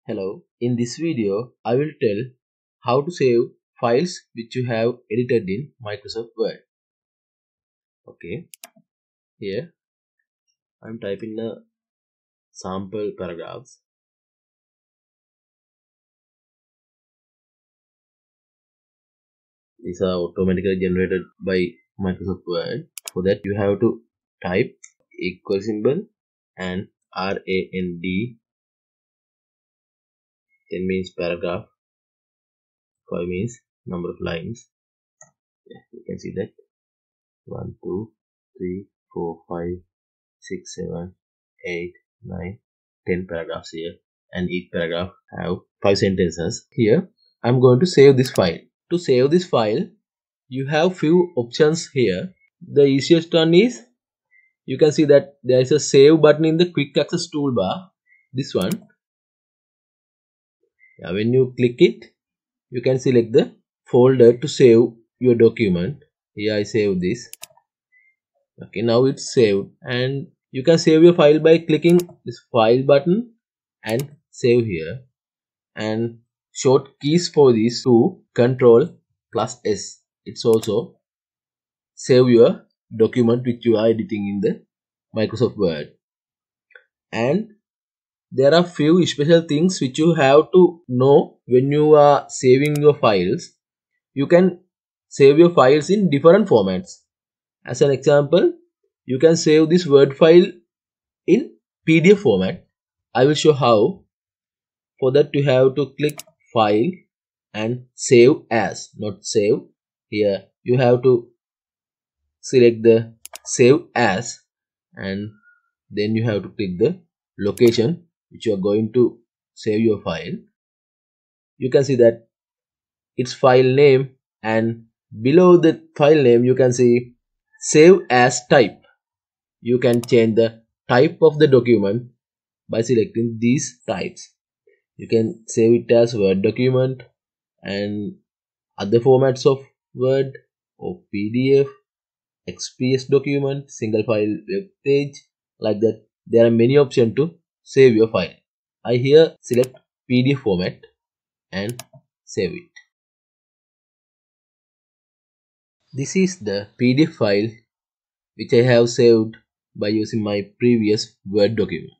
Hello, in this video I will tell how to save files which you have edited in Microsoft Word. Okay, here I am typing the sample paragraphs. These are automatically generated by Microsoft Word. For that you have to type equal symbol and RAND, then means paragraph, 5 means number of lines. You can see that 1, 2, 3, 4, 5, 6, 7, 8, 9, 10 paragraphs here, and each paragraph have 5 sentences. Here I'm going to save this file. To save this file you have few options here. The easiest one is, you can see that there is a save button in the quick access toolbar. This one, when you click it you can select the folder to save your document. Here I save this. Okay, now it's saved, and you can save your file by clicking this file button and save here, and short keys for these two, Ctrl+S. It's also save your document which you are editing in the Microsoft Word. And there are few special things which you have to know when you are saving your files. You can save your files in different formats. As an example, you can save this Word file in PDF format. I will show how. For that you have to click File and Save As, not Save. Here you have to select the Save As, and then you have to click the location which you are going to save your file. You can see that it's file name, and below the file name you can see Save As Type. You can change the type of the document by selecting these types. You can save it as Word document and other formats of Word, or PDF, XPS document, single file web page, like that. There are many options to save your file. I here select PDF format and save it. This is the PDF file which I have saved by using my previous Word document.